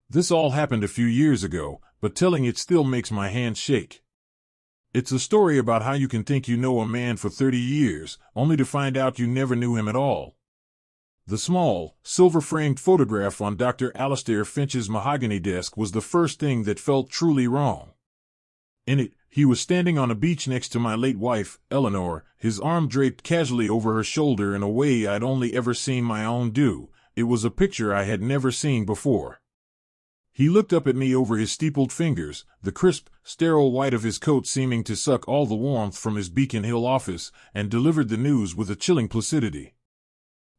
This all happened a few years ago, but telling it still makes my hands shake. It's a story about how you can think you know a man for 30 years, only to find out you never knew him at all. The small, silver-framed photograph on Dr. Alistair Finch's mahogany desk was the first thing that felt truly wrong. In it, he was standing on a beach next to my late wife, Eleanor, his arm draped casually over her shoulder in a way I'd only ever seen my own do. It was a picture I had never seen before. He looked up at me over his steepled fingers, the crisp, sterile white of his coat seeming to suck all the warmth from his Beacon Hill office, and delivered the news with a chilling placidity.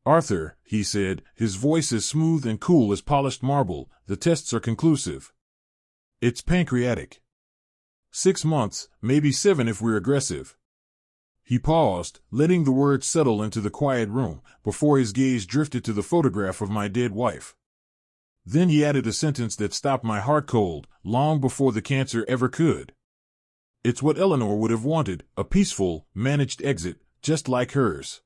"Arthur," he said, his voice as smooth and cool as polished marble, "the tests are conclusive. It's pancreatic. 6 months, maybe 7 if we're aggressive." He paused, letting the words settle into the quiet room, before his gaze drifted to the photograph of my dead wife. Then he added a sentence that stopped my heart cold, long before the cancer ever could. "It's what Eleanor would have wanted, a peaceful, managed exit, just like hers."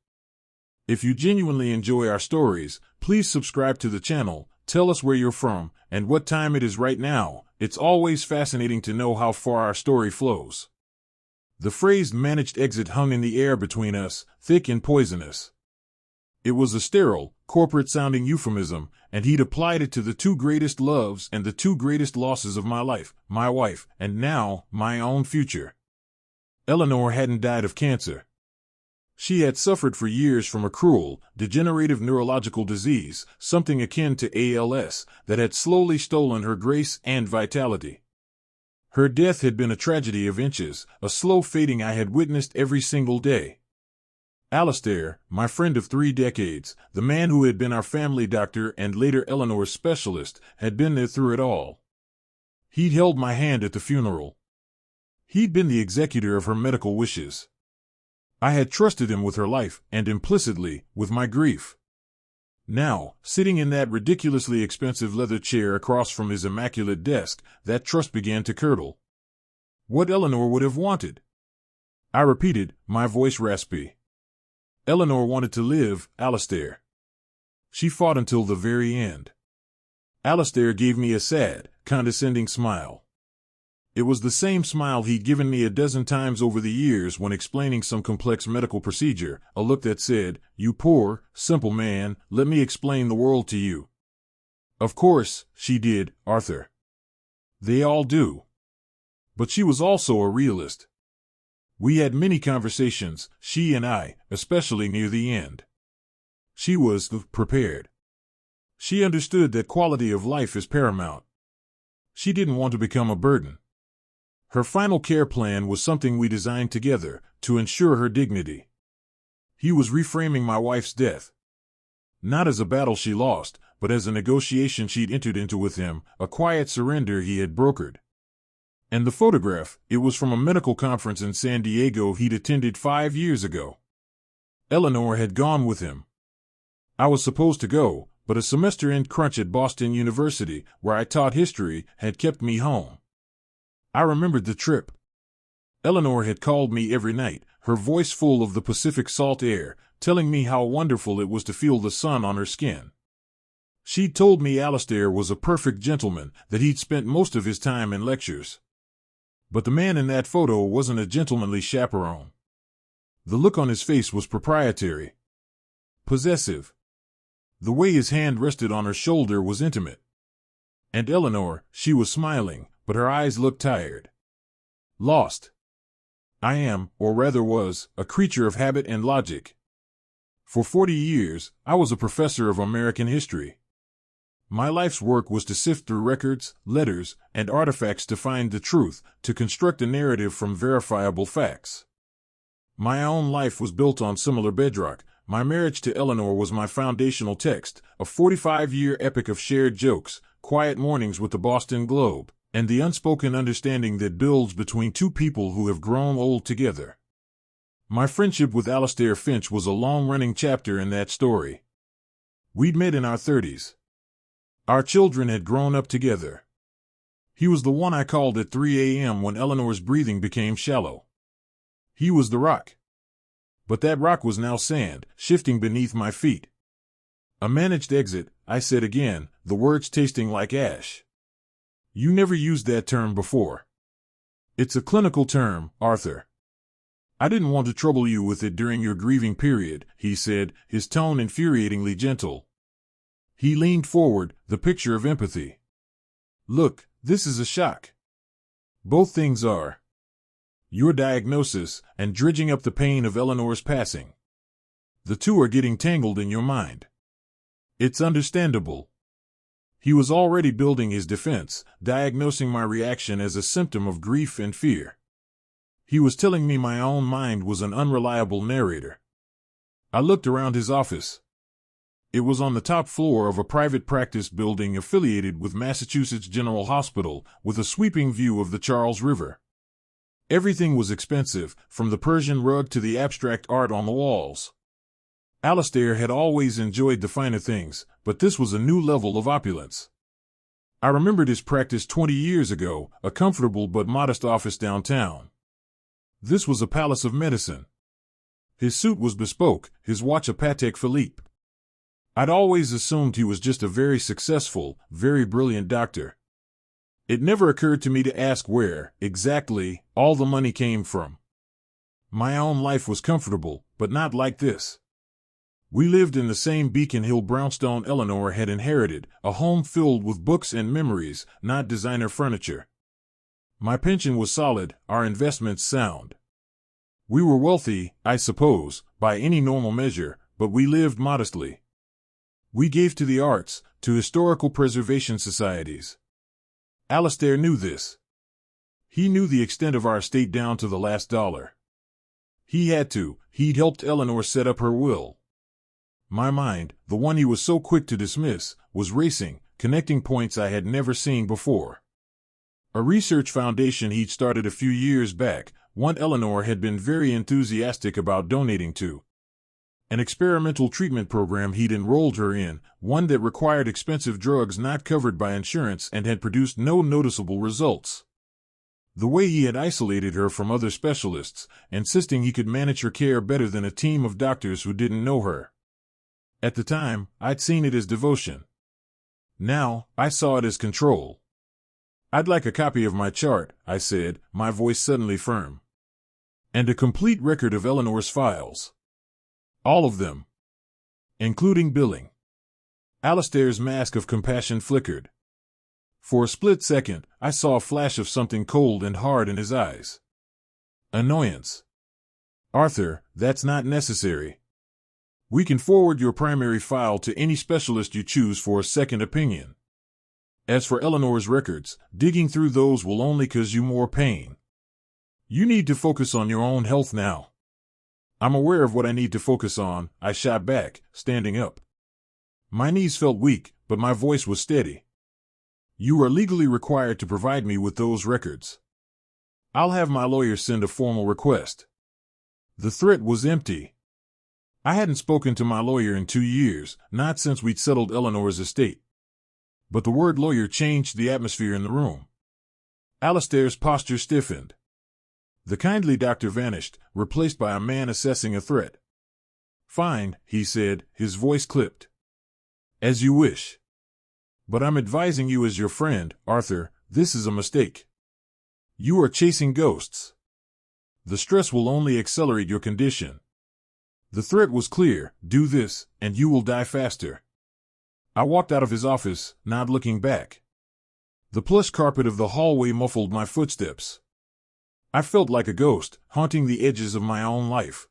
If you genuinely enjoy our stories, please subscribe to the channel, tell us where you're from, and what time it is right now. It's always fascinating to know how far our story flows. The phrase managed exit hung in the air between us, thick and poisonous. It was a sterile, corporate-sounding euphemism, and he'd applied it to the 2 greatest loves and the 2 greatest losses of my life, my wife, and now, my own future. Eleanor hadn't died of cancer. She had suffered for years from a cruel, degenerative neurological disease, something akin to ALS, that had slowly stolen her grace and vitality. Her death had been a tragedy of inches, a slow fading I had witnessed every single day. Alistair, my friend of 3 decades, the man who had been our family doctor and later Eleanor's specialist, had been there through it all. He'd held my hand at the funeral. He'd been the executor of her medical wishes. I had trusted him with her life, and implicitly, with my grief. Now, sitting in that ridiculously expensive leather chair across from his immaculate desk, that trust began to curdle. What Eleanor would have wanted? I repeated, my voice raspy. Eleanor wanted to live, Alistair. She fought until the very end. Alistair gave me a sad, condescending smile. It was the same smile he'd given me a dozen times over the years when explaining some complex medical procedure, a look that said, "You poor, simple man, let me explain the world to you." Of course, she did, Arthur. They all do. But she was also a realist. We had many conversations, she and I, especially near the end. She was prepared. She understood that quality of life is paramount. She didn't want to become a burden. Her final care plan was something we designed together, to ensure her dignity. He was reframing my wife's death. Not as a battle she lost, but as a negotiation she'd entered into with him, a quiet surrender he had brokered. And the photograph, it was from a medical conference in San Diego he'd attended 5 years ago. Eleanor had gone with him. I was supposed to go, but a semester-end crunch at Boston University, where I taught history, had kept me home. I remembered the trip. Eleanor had called me every night, her voice full of the Pacific salt air, telling me how wonderful it was to feel the sun on her skin. She'd told me Alistair was a perfect gentleman, that he'd spent most of his time in lectures. But the man in that photo wasn't a gentlemanly chaperone. The look on his face was proprietary. Possessive. The way his hand rested on her shoulder was intimate. And Eleanor, she was smiling, but her eyes looked tired. Lost. I am, or rather was, a creature of habit and logic. For 40 years, I was a professor of American history. My life's work was to sift through records, letters, and artifacts to find the truth, to construct a narrative from verifiable facts. My own life was built on similar bedrock. My marriage to Eleanor was my foundational text, a 45-year epic of shared jokes, quiet mornings with the Boston Globe, and the unspoken understanding that builds between 2 people who have grown old together. My friendship with Alistair Finch was a long-running chapter in that story. We'd met in our 30s. Our children had grown up together. He was the one I called at 3 a.m. when Eleanor's breathing became shallow. He was the rock. But that rock was now sand, shifting beneath my feet. A managed exit, I said again, the words tasting like ash. You never used that term before. It's a clinical term, Arthur. I didn't want to trouble you with it during your grieving period, he said, his tone infuriatingly gentle. He leaned forward, the picture of empathy. Look, this is a shock. Both things are. Your diagnosis and dredging up the pain of Eleanor's passing. The two are getting tangled in your mind. It's understandable. He was already building his defense, diagnosing my reaction as a symptom of grief and fear. He was telling me my own mind was an unreliable narrator. I looked around his office. It was on the top floor of a private practice building affiliated with Massachusetts General Hospital, with a sweeping view of the Charles River. Everything was expensive, from the Persian rug to the abstract art on the walls. Alistair had always enjoyed the finer things, but this was a new level of opulence. I remembered his practice 20 years ago, a comfortable but modest office downtown. This was a palace of medicine. His suit was bespoke, his watch a Patek Philippe. I'd always assumed he was just a very successful, very brilliant doctor. It never occurred to me to ask where, exactly, all the money came from. My own life was comfortable, but not like this. We lived in the same Beacon Hill brownstone Eleanor had inherited, a home filled with books and memories, not designer furniture. My pension was solid, our investments sound. We were wealthy, I suppose, by any normal measure, but we lived modestly. We gave to the arts, to historical preservation societies. Alistair knew this. He knew the extent of our estate down to the last dollar. He had to. He'd helped Eleanor set up her will. My mind, the one he was so quick to dismiss, was racing, connecting points I had never seen before. A research foundation he'd started a few years back, one Eleanor had been very enthusiastic about donating to. An experimental treatment program he'd enrolled her in, one that required expensive drugs not covered by insurance and had produced no noticeable results. The way he had isolated her from other specialists, insisting he could manage her care better than a team of doctors who didn't know her. At the time, I'd seen it as devotion. Now, I saw it as control. I'd like a copy of my chart, I said, my voice suddenly firm. And a complete record of Eleanor's files. All of them. Including billing. Alistair's mask of compassion flickered. For a split second, I saw a flash of something cold and hard in his eyes. Annoyance. Arthur, that's not necessary. We can forward your primary file to any specialist you choose for a second opinion. As for Eleanor's records, digging through those will only cause you more pain. You need to focus on your own health now. I'm aware of what I need to focus on, I shot back, standing up. My knees felt weak, but my voice was steady. You are legally required to provide me with those records. I'll have my lawyer send a formal request. The threat was empty. I hadn't spoken to my lawyer in 2 years, not since we'd settled Eleanor's estate. But the word lawyer changed the atmosphere in the room. Alistair's posture stiffened. The kindly doctor vanished, replaced by a man assessing a threat. Fine, he said, his voice clipped. As you wish. But I'm advising you as your friend, Arthur, this is a mistake. You are chasing ghosts. The stress will only accelerate your condition. The threat was clear, do this, and you will die faster. I walked out of his office, not looking back. The plush carpet of the hallway muffled my footsteps. I felt like a ghost, haunting the edges of my own life.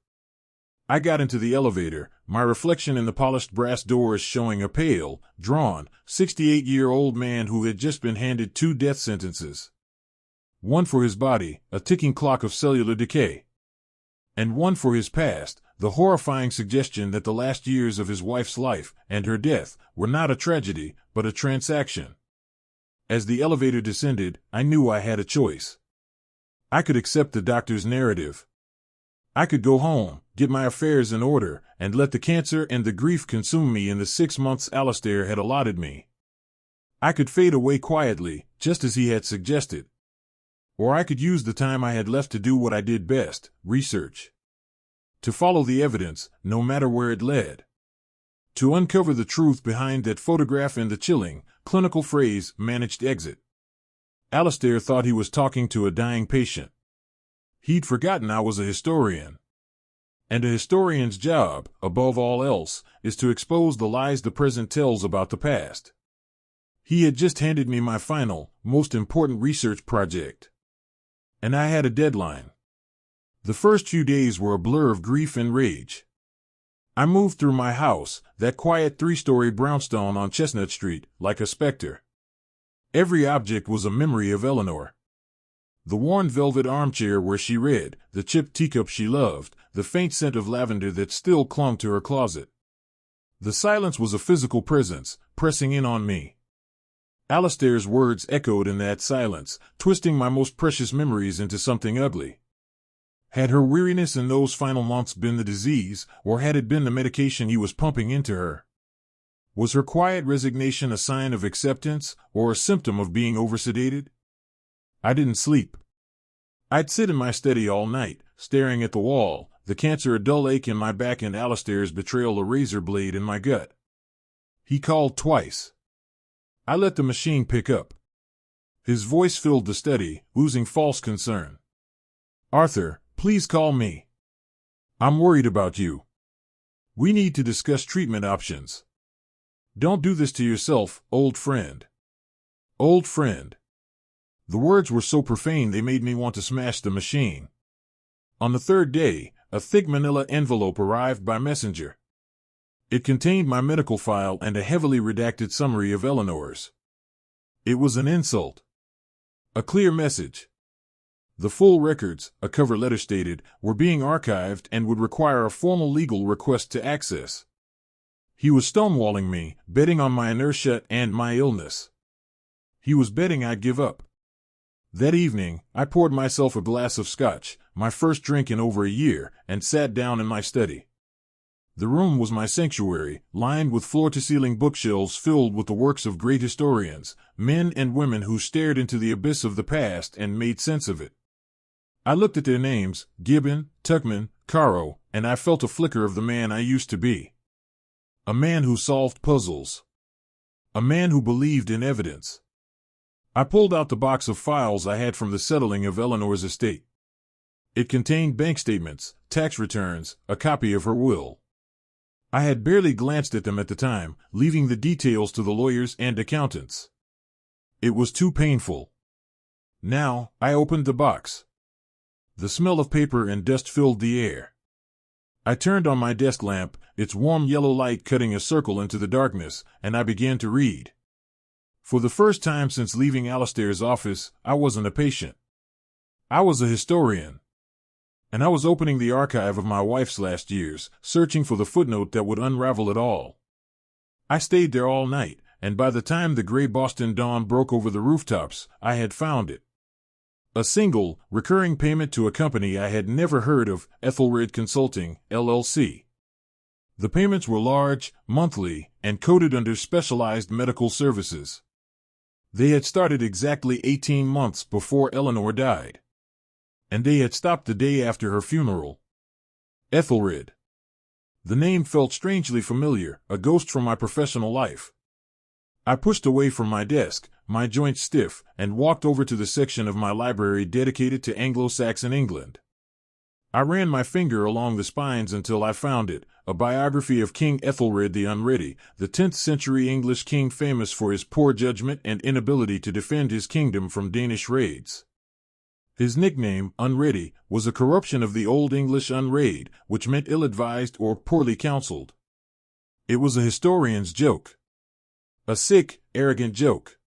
I got into the elevator, my reflection in the polished brass doors showing a pale, drawn, 68-year-old man who had just been handed 2 death sentences. One for his body, a ticking clock of cellular decay. And one for his past, the horrifying suggestion that the last years of his wife's life, and her death, were not a tragedy, but a transaction. As the elevator descended, I knew I had a choice. I could accept the doctor's narrative. I could go home, get my affairs in order, and let the cancer and the grief consume me in the 6 months Alistair had allotted me. I could fade away quietly, just as he had suggested. Or I could use the time I had left to do what I did best, research. To follow the evidence, no matter where it led. To uncover the truth behind that photograph and the chilling, clinical phrase, managed exit. Alistair thought he was talking to a dying patient. He'd forgotten I was a historian. And a historian's job, above all else, is to expose the lies the present tells about the past. He had just handed me my final, most important research project. And I had a deadline. The first few days were a blur of grief and rage. I moved through my house, that quiet 3-story brownstone on Chestnut Street, like a specter. Every object was a memory of Eleanor. The worn velvet armchair where she read, the chipped teacup she loved, the faint scent of lavender that still clung to her closet. The silence was a physical presence, pressing in on me. Alistair's words echoed in that silence, twisting my most precious memories into something ugly. Had her weariness in those final months been the disease, or had it been the medication he was pumping into her? Was her quiet resignation a sign of acceptance, or a symptom of being oversedated? I didn't sleep. I'd sit in my study all night, staring at the wall, the cancer a dull ache in my back and Alistair's betrayal a razor blade in my gut. He called twice. I let the machine pick up. His voice filled the study, oozing false concern. "Arthur, please call me. I'm worried about you. We need to discuss treatment options. Don't do this to yourself, old friend." Old friend. The words were so profane they made me want to smash the machine. On the third day, a thick manila envelope arrived by messenger. It contained my medical file and a heavily redacted summary of Eleanor's. It was an insult. A clear message. The full records, a cover letter stated, were being archived and would require a formal legal request to access. He was stonewalling me, betting on my inertia and my illness. He was betting I'd give up. That evening, I poured myself a glass of scotch, my first drink in over a year, and sat down in my study. The room was my sanctuary, lined with floor-to-ceiling bookshelves filled with the works of great historians, men and women who stared into the abyss of the past and made sense of it. I looked at their names, Gibbon, Tuckman, Caro, and I felt a flicker of the man I used to be. A man who solved puzzles. A man who believed in evidence. I pulled out the box of files I had from the settling of Eleanor's estate. It contained bank statements, tax returns, a copy of her will. I had barely glanced at them at the time, leaving the details to the lawyers and accountants. It was too painful. Now, I opened the box. The smell of paper and dust filled the air. I turned on my desk lamp, its warm yellow light cutting a circle into the darkness, and I began to read. For the first time since leaving Alistair's office, I wasn't a patient. I was a historian. And I was opening the archive of my wife's last years, searching for the footnote that would unravel it all. I stayed there all night, and by the time the gray Boston dawn broke over the rooftops, I had found it. A single, recurring payment to a company I had never heard of, Ethelred Consulting, LLC. The payments were large, monthly, and coded under specialized medical services. They had started exactly 18 months before Eleanor died. And they had stopped the day after her funeral. Ethelred. The name felt strangely familiar, a ghost from my professional life. I pushed away from my desk, my joints stiff, and walked over to the section of my library dedicated to Anglo-Saxon England. I ran my finger along the spines until I found it, a biography of King Ethelred the Unready, the 10th century English king famous for his poor judgment and inability to defend his kingdom from Danish raids. His nickname, Unready, was a corruption of the Old English unread, which meant ill-advised or poorly counseled. It was a historian's joke. A sick, arrogant joke.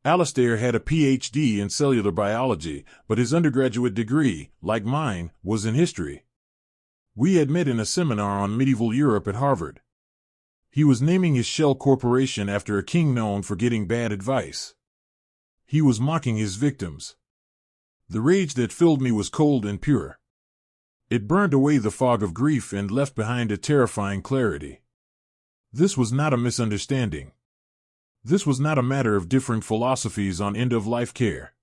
Alistair had a Ph.D. in cellular biology, but his undergraduate degree, like mine, was in history. We had met in a seminar on medieval Europe at Harvard. He was naming his shell corporation after a king known for getting bad advice. He was mocking his victims. The rage that filled me was cold and pure. It burned away the fog of grief and left behind a terrifying clarity. This was not a misunderstanding. This was not a matter of differing philosophies on end-of-life care.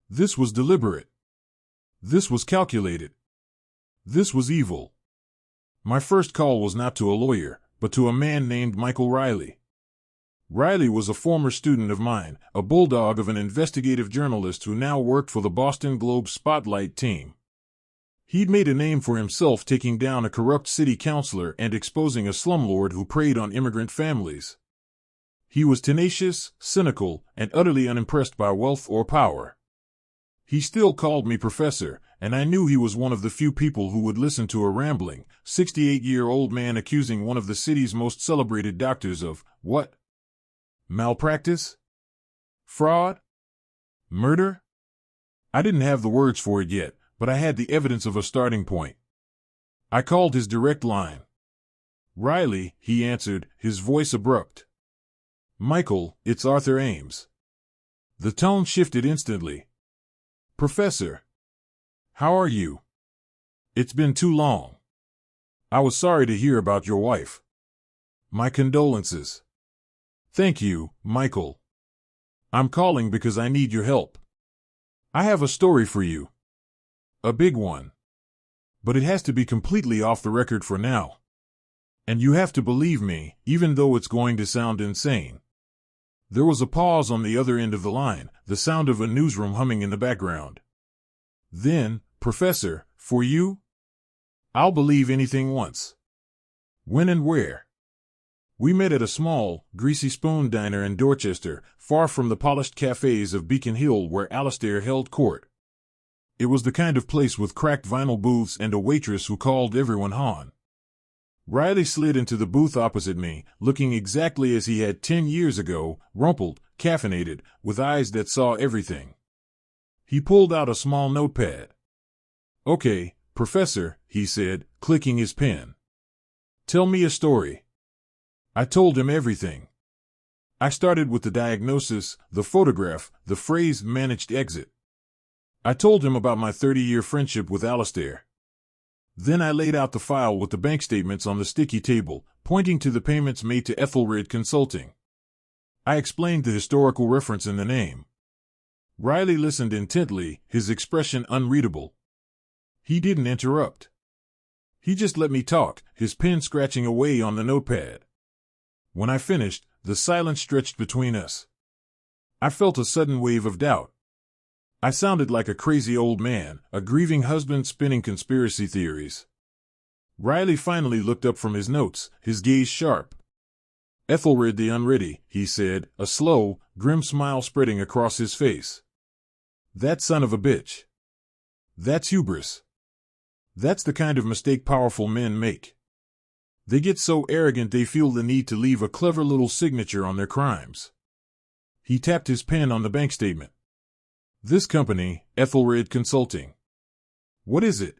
This was deliberate. This was calculated. This was evil. My first call was not to a lawyer, but to a man named Michael Riley. Riley was a former student of mine, a bulldog of an investigative journalist who now worked for the Boston Globe Spotlight team. He'd made a name for himself taking down a corrupt city councilor and exposing a slumlord who preyed on immigrant families. He was tenacious, cynical, and utterly unimpressed by wealth or power. He still called me professor, and I knew he was one of the few people who would listen to a rambling, 68-year-old man accusing one of the city's most celebrated doctors of, what? Malpractice? Fraud? Murder? I didn't have the words for it yet, but I had the evidence of a starting point. I called his direct line. Riley, he answered, his voice abrupt. Michael, it's Arthur Ames. The tone shifted instantly. Professor. How are you? It's been too long. I was sorry to hear about your wife. My condolences. Thank you, Michael. I'm calling because I need your help. I have a story for you. A big one. But it has to be completely off the record for now. And you have to believe me, even though it's going to sound insane. There was a pause on the other end of the line, the sound of a newsroom humming in the background. Then, Professor, for you? I'll believe anything once. When and where? We met at a small, greasy spoon diner in Dorchester, far from the polished cafes of Beacon Hill where Alistair held court. It was the kind of place with cracked vinyl booths and a waitress who called everyone hon. Riley slid into the booth opposite me, looking exactly as he had 10 years ago, rumpled, caffeinated, with eyes that saw everything. He pulled out a small notepad. Okay, Professor, he said, clicking his pen. Tell me a story. I told him everything. I started with the diagnosis, the photograph, the phrase managed exit. I told him about my 30-year friendship with Alistair. Then I laid out the file with the bank statements on the sticky table, pointing to the payments made to Ethelred Consulting. I explained the historical reference in the name. Riley listened intently, his expression unreadable. He didn't interrupt. He just let me talk, his pen scratching away on the notepad. When I finished, the silence stretched between us. I felt a sudden wave of doubt. I sounded like a crazy old man, a grieving husband spinning conspiracy theories. Riley finally looked up from his notes, his gaze sharp. Ethelred the Unready, he said, a slow, grim smile spreading across his face. That son of a bitch. That's hubris. That's the kind of mistake powerful men make. They get so arrogant they feel the need to leave a clever little signature on their crimes. He tapped his pen on the bank statement. This company, Ethelred Consulting. What is it?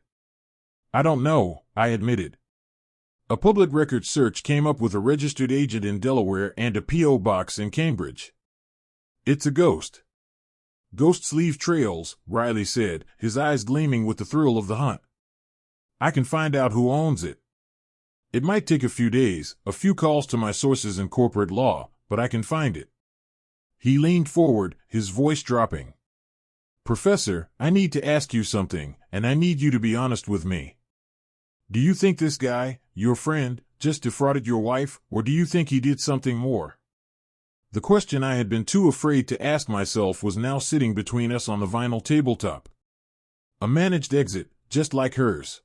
I don't know, I admitted. A public records search came up with a registered agent in Delaware and a P.O. box in Cambridge. It's a ghost. Ghosts leave trails, Riley said, his eyes gleaming with the thrill of the hunt. I can find out who owns it. It might take a few days, a few calls to my sources in corporate law, but I can find it. He leaned forward, his voice dropping. Professor, I need to ask you something, and I need you to be honest with me. Do you think this guy, your friend, just defrauded your wife, or do you think he did something more? The question I had been too afraid to ask myself was now sitting between us on the vinyl tabletop. A managed exit, just like hers.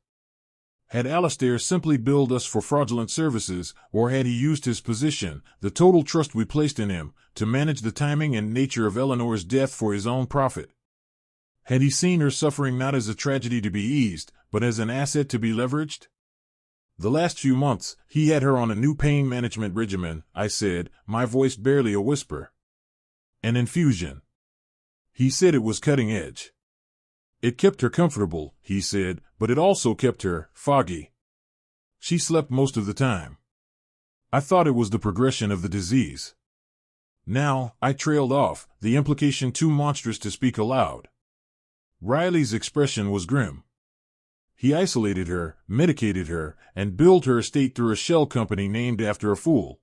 Had Alistair simply billed us for fraudulent services, or had he used his position, the total trust we placed in him, to manage the timing and nature of Eleanor's death for his own profit? Had he seen her suffering not as a tragedy to be eased, but as an asset to be leveraged? The last few months, he had her on a new pain management regimen, I said, my voice barely a whisper. An infusion. He said it was cutting edge. It kept her comfortable, he said, but it also kept her foggy. She slept most of the time. I thought it was the progression of the disease. Now, I trailed off, the implication too monstrous to speak aloud. Riley's expression was grim. He isolated her, medicated her, and billed her estate through a shell company named after a fool.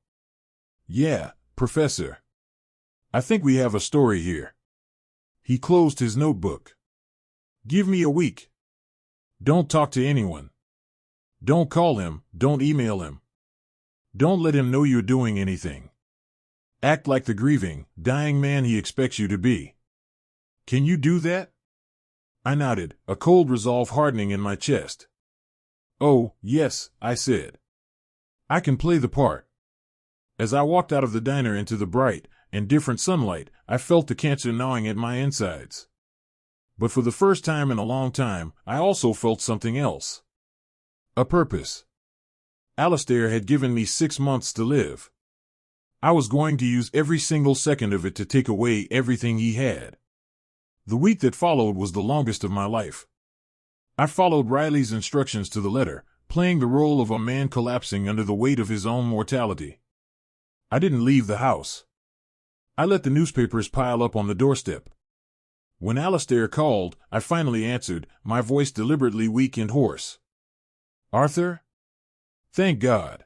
Yeah, Professor. I think we have a story here. He closed his notebook. Give me a week. Don't talk to anyone. Don't call him, don't email him. Don't let him know you're doing anything. Act like the grieving, dying man he expects you to be. Can you do that? I nodded, a cold resolve hardening in my chest. Oh, yes, I said. I can play the part. As I walked out of the diner into the bright, indifferent sunlight, I felt the cancer gnawing at my insides. But for the first time in a long time, I also felt something else. A purpose. Alistair had given me 6 months to live. I was going to use every single second of it to take away everything he had. The week that followed was the longest of my life. I followed Riley's instructions to the letter, playing the role of a man collapsing under the weight of his own mortality. I didn't leave the house. I let the newspapers pile up on the doorstep. When Alistair called, I finally answered, my voice deliberately weak and hoarse. Arthur? Thank God.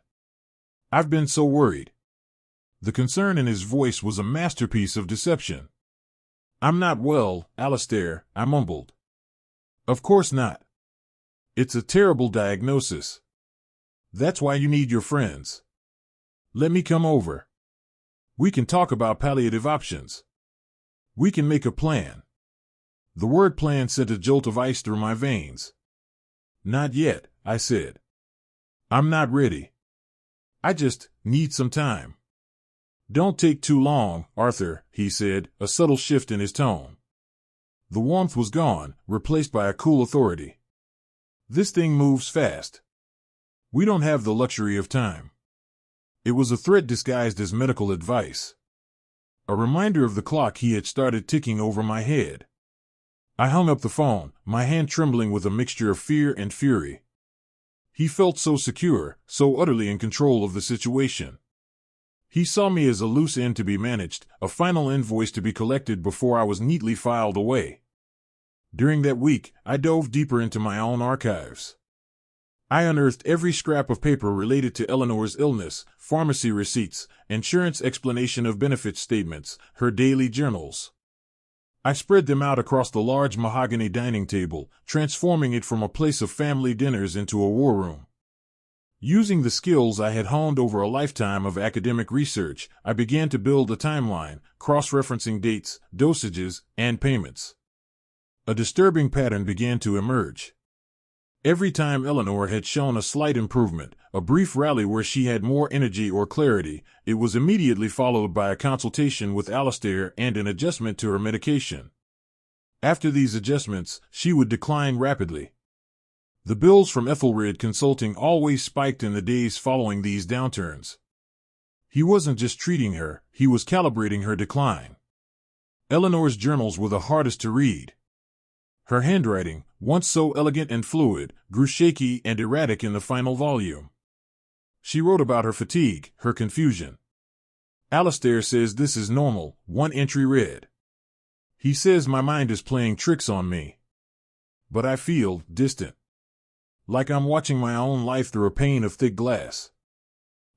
I've been so worried. The concern in his voice was a masterpiece of deception. I'm not well, Alistair, I mumbled. Of course not. It's a terrible diagnosis. That's why you need your friends. Let me come over. We can talk about palliative options. We can make a plan. The word plan sent a jolt of ice through my veins. Not yet, I said. I'm not ready. I just need some time. Don't take too long, Arthur, he said, a subtle shift in his tone. The warmth was gone, replaced by a cool authority. This thing moves fast. We don't have the luxury of time. It was a threat disguised as medical advice. A reminder of the clock he had started ticking over my head. I hung up the phone, my hand trembling with a mixture of fear and fury. He felt so secure, so utterly in control of the situation. He saw me as a loose end to be managed, a final invoice to be collected before I was neatly filed away. During that week, I dove deeper into my own archives. I unearthed every scrap of paper related to Eleanor's illness, pharmacy receipts, insurance explanation of benefit statements, her daily journals. I spread them out across the large mahogany dining table, transforming it from a place of family dinners into a war room. Using the skills I had honed over a lifetime of academic research, I began to build a timeline, cross-referencing dates, dosages, and payments. A disturbing pattern began to emerge. Every time Eleanor had shown a slight improvement, a brief rally where she had more energy or clarity, it was immediately followed by a consultation with Alistair and an adjustment to her medication. After these adjustments, she would decline rapidly. The bills from Ethelred Consulting always spiked in the days following these downturns. He wasn't just treating her, he was calibrating her decline. Eleanor's journals were the hardest to read. Her handwriting, once so elegant and fluid, grew shaky and erratic in the final volume. She wrote about her fatigue, her confusion. Alistair says this is normal, one entry read. He says my mind is playing tricks on me. But I feel distant. Like I'm watching my own life through a pane of thick glass.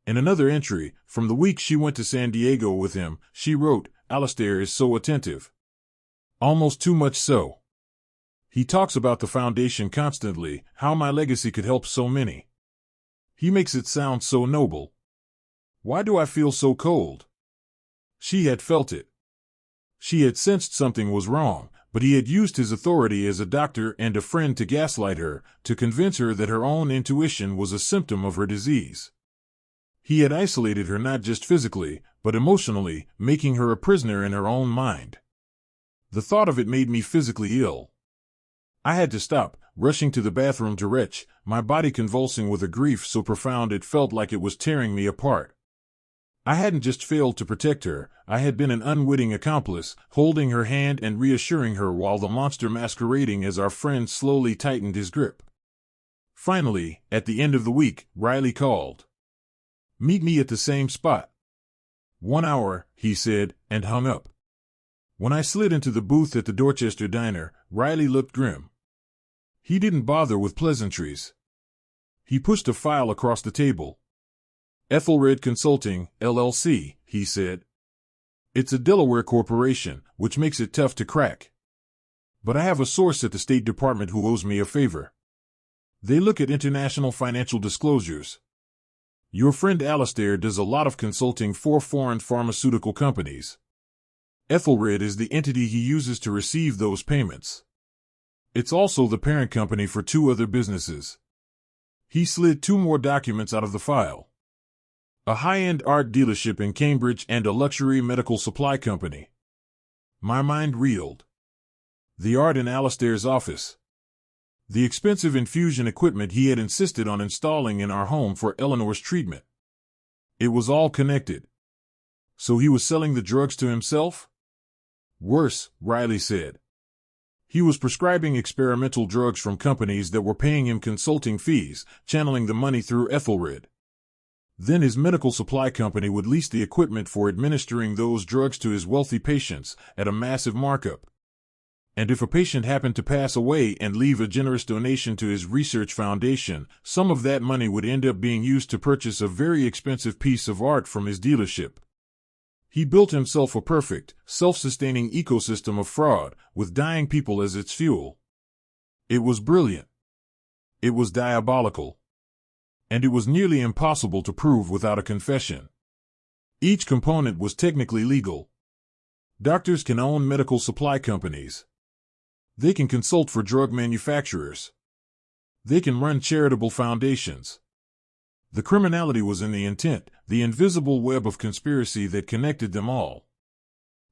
In another entry, from the week she went to San Diego with him, she wrote, Alistair is so attentive. Almost too much so. He talks about the foundation constantly, how my legacy could help so many. He makes it sound so noble. Why do I feel so cold? She had felt it. She had sensed something was wrong, but he had used his authority as a doctor and a friend to gaslight her, to convince her that her own intuition was a symptom of her disease. He had isolated her not just physically, but emotionally, making her a prisoner in her own mind. The thought of it made me physically ill. I had to stop, rushing to the bathroom to retch, my body convulsing with a grief so profound it felt like it was tearing me apart. I hadn't just failed to protect her, I had been an unwitting accomplice, holding her hand and reassuring her while the monster masquerading as our friend slowly tightened his grip. Finally, at the end of the week, Riley called. Meet me at the same spot. 1 hour, he said, and hung up. When I slid into the booth at the Dorchester diner, Riley looked grim. He didn't bother with pleasantries. He pushed a file across the table. Ethelred Consulting, LLC, he said. It's a Delaware corporation, which makes it tough to crack. But I have a source at the State Department who owes me a favor. They look at international financial disclosures. Your friend Alistair does a lot of consulting for foreign pharmaceutical companies. Ethelred is the entity he uses to receive those payments. It's also the parent company for 2 other businesses. He slid 2 more documents out of the file. A high-end art dealership in Cambridge and a luxury medical supply company. My mind reeled. The art in Alistair's office. The expensive infusion equipment he had insisted on installing in our home for Eleanor's treatment. It was all connected. So he was selling the drugs to himself? Worse, Riley said. He was prescribing experimental drugs from companies that were paying him consulting fees, channeling the money through Ethelred. Then his medical supply company would lease the equipment for administering those drugs to his wealthy patients at a massive markup. And if a patient happened to pass away and leave a generous donation to his research foundation, some of that money would end up being used to purchase a very expensive piece of art from his dealership. He built himself a perfect, self-sustaining ecosystem of fraud, with dying people as its fuel. It was brilliant. It was diabolical. And it was nearly impossible to prove without a confession. Each component was technically legal. Doctors can own medical supply companies. They can consult for drug manufacturers. They can run charitable foundations. The criminality was in the intent, the invisible web of conspiracy that connected them all.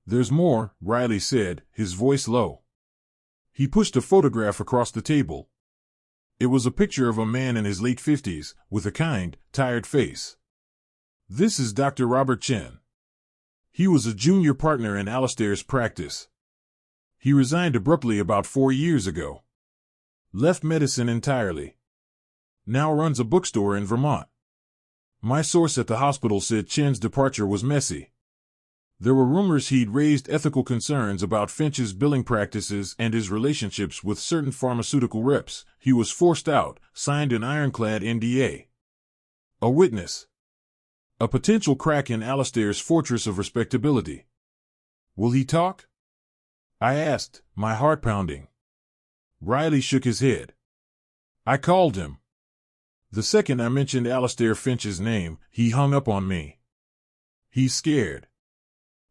There's more, Riley said, his voice low. He pushed a photograph across the table. It was a picture of a man in his late 50s, with a kind, tired face. This is Dr. Robert Chen. He was a junior partner in Alistair's practice. He resigned abruptly about 4 years ago. Left medicine entirely. Now runs a bookstore in Vermont. My source at the hospital said Chen's departure was messy. There were rumors he'd raised ethical concerns about Finch's billing practices and his relationships with certain pharmaceutical reps. He was forced out, signed an ironclad NDA. A witness. A potential crack in Alistair's fortress of respectability. Will he talk? I asked, my heart pounding. Riley shook his head. I called him. The second I mentioned Alistair Finch's name, he hung up on me. He's scared.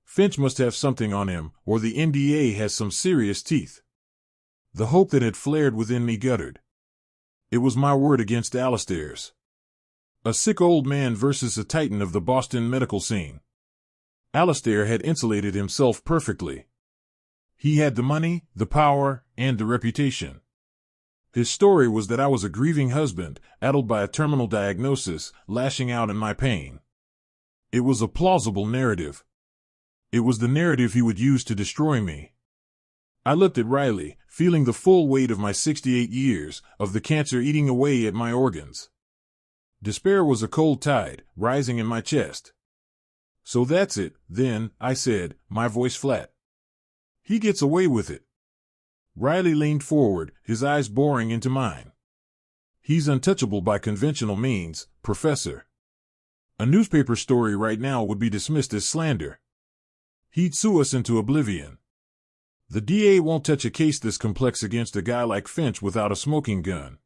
Finch must have something on him, or the NDA has some serious teeth. The hope that had flared within me guttered. It was my word against Alistair's. A sick old man versus a titan of the Boston medical scene. Alistair had insulated himself perfectly. He had the money, the power, and the reputation. His story was that I was a grieving husband, addled by a terminal diagnosis, lashing out in my pain. It was a plausible narrative. It was the narrative he would use to destroy me. I looked at Riley, feeling the full weight of my 68 years, of the cancer eating away at my organs. Despair was a cold tide, rising in my chest. So that's it, then, I said, my voice flat. He gets away with it. Riley leaned forward, his eyes boring into mine. He's untouchable by conventional means, Professor. A newspaper story right now would be dismissed as slander. He'd sue us into oblivion. The DA won't touch a case this complex against a guy like Finch without a smoking gun.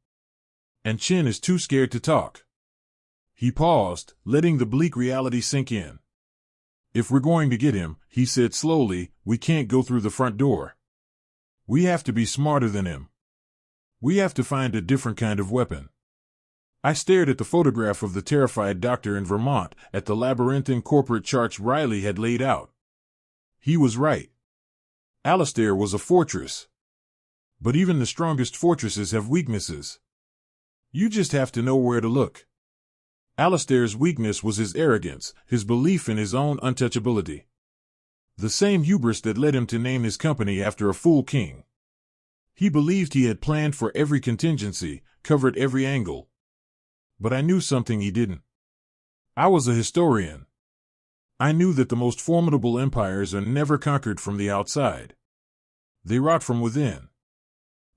And Chen is too scared to talk. He paused, letting the bleak reality sink in. If we're going to get him, he said slowly, we can't go through the front door. We have to be smarter than him. We have to find a different kind of weapon. I stared at the photograph of the terrified doctor in Vermont, at the labyrinthine corporate charts Riley had laid out. He was right. Alistair was a fortress. But even the strongest fortresses have weaknesses. You just have to know where to look. Alistair's weakness was his arrogance, his belief in his own untouchability. The same hubris that led him to name his company after a fool king. He believed he had planned for every contingency, covered every angle. But I knew something he didn't. I was a historian. I knew that the most formidable empires are never conquered from the outside. They rot from within.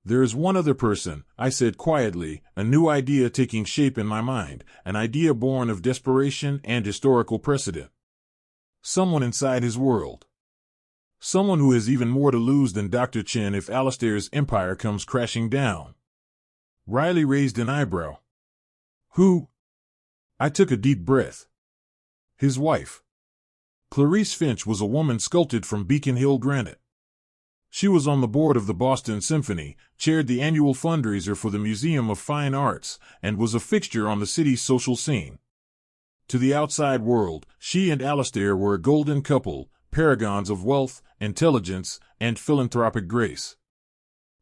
There is one other person, I said quietly, a new idea taking shape in my mind, an idea born of desperation and historical precedent. Someone inside his world. Someone who has even more to lose than Dr. Chen if Alistair's empire comes crashing down. Riley raised an eyebrow. Who? I took a deep breath. His wife. Clarice Finch was a woman sculpted from Beacon Hill granite. She was on the board of the Boston Symphony, chaired the annual fundraiser for the Museum of Fine Arts, and was a fixture on the city's social scene. To the outside world, she and Alistair were a golden couple, paragons of wealth, intelligence, and philanthropic grace.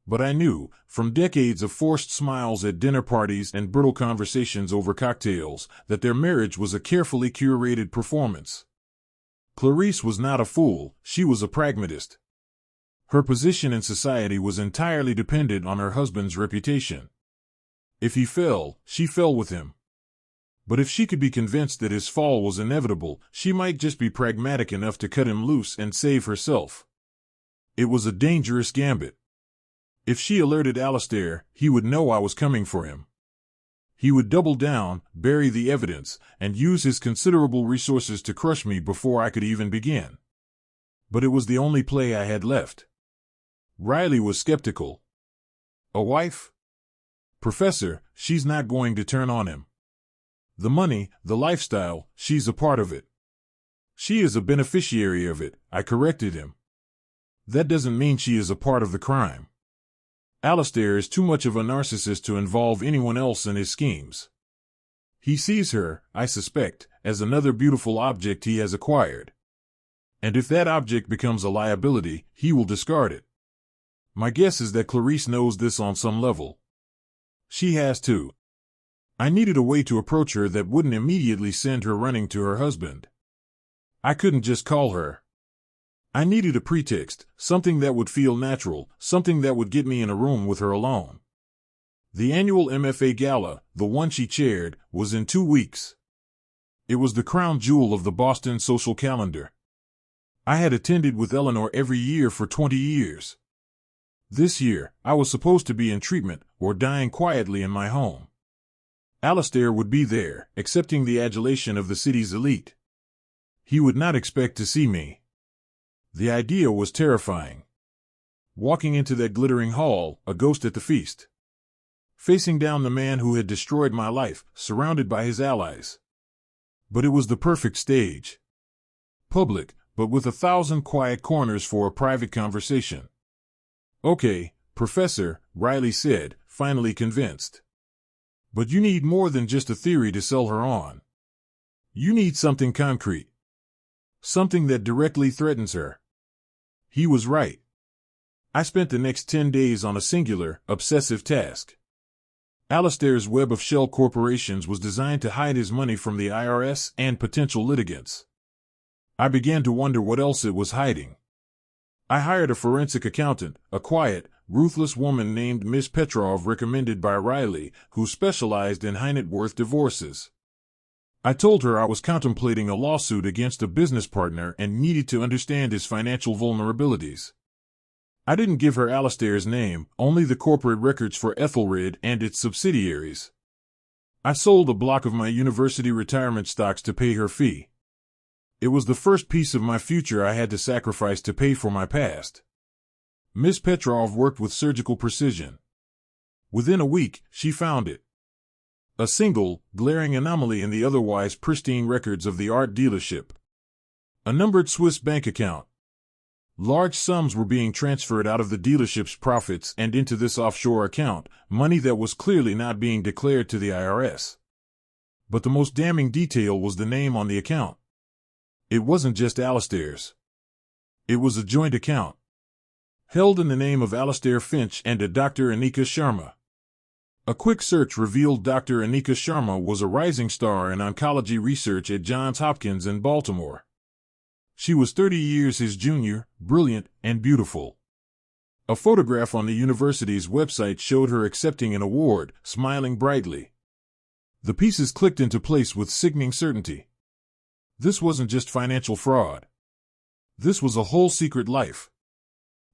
But I knew, from decades of forced smiles at dinner parties and brittle conversations over cocktails, that their marriage was a carefully curated performance. Clarice was not a fool, she was a pragmatist. Her position in society was entirely dependent on her husband's reputation. If he fell, she fell with him. But if she could be convinced that his fall was inevitable, she might just be pragmatic enough to cut him loose and save herself. It was a dangerous gambit. If she alerted Alistair, he would know I was coming for him. He would double down, bury the evidence, and use his considerable resources to crush me before I could even begin. But it was the only play I had left. Riley was skeptical. A wife? Professor, she's not going to turn on him. The money, the lifestyle, she's a part of it. She is a beneficiary of it, I corrected him. That doesn't mean she is a part of the crime. Alistair is too much of a narcissist to involve anyone else in his schemes. He sees her, I suspect, as another beautiful object he has acquired. And if that object becomes a liability, he will discard it. My guess is that Clarice knows this on some level. She has too. I needed a way to approach her that wouldn't immediately send her running to her husband. I couldn't just call her. I needed a pretext, something that would feel natural, something that would get me in a room with her alone. The annual MFA gala, the one she chaired, was in 2 weeks. It was the crown jewel of the Boston social calendar. I had attended with Eleanor every year for 20 years. This year, I was supposed to be in treatment, or dying quietly in my home. Alistair would be there, accepting the adulation of the city's elite. He would not expect to see me. The idea was terrifying. Walking into that glittering hall, a ghost at the feast. Facing down the man who had destroyed my life, surrounded by his allies. But it was the perfect stage. Public, but with 1,000 quiet corners for a private conversation. Okay, Professor, Riley said, finally convinced. But you need more than just a theory to sell her on. You need something concrete. Something that directly threatens her. He was right. I spent the next 10 days on a singular, obsessive task. Alistair's web of shell corporations was designed to hide his money from the IRS and potential litigants. I began to wonder what else it was hiding. I hired a forensic accountant, a quiet, ruthless woman named Miss Petrov, recommended by Riley, who specialized in high-net-worth divorces. I told her I was contemplating a lawsuit against a business partner and needed to understand his financial vulnerabilities. I didn't give her Alistair's name, only the corporate records for Ethelred and its subsidiaries. I sold a block of my university retirement stocks to pay her fee. It was the first piece of my future I had to sacrifice to pay for my past. Miss Petrov worked with surgical precision. Within a week, she found it. A single, glaring anomaly in the otherwise pristine records of the art dealership. A numbered Swiss bank account. Large sums were being transferred out of the dealership's profits and into this offshore account, money that was clearly not being declared to the IRS. But the most damning detail was the name on the account. It wasn't just Alistair's. It was a joint account. Held in the name of Alistair Finch and a Dr. Anika Sharma. A quick search revealed Dr. Anika Sharma was a rising star in oncology research at Johns Hopkins in Baltimore. She was 30 years his junior, brilliant, and beautiful. A photograph on the university's website showed her accepting an award, smiling brightly. The pieces clicked into place with sickening certainty. This wasn't just financial fraud. This was a whole secret life.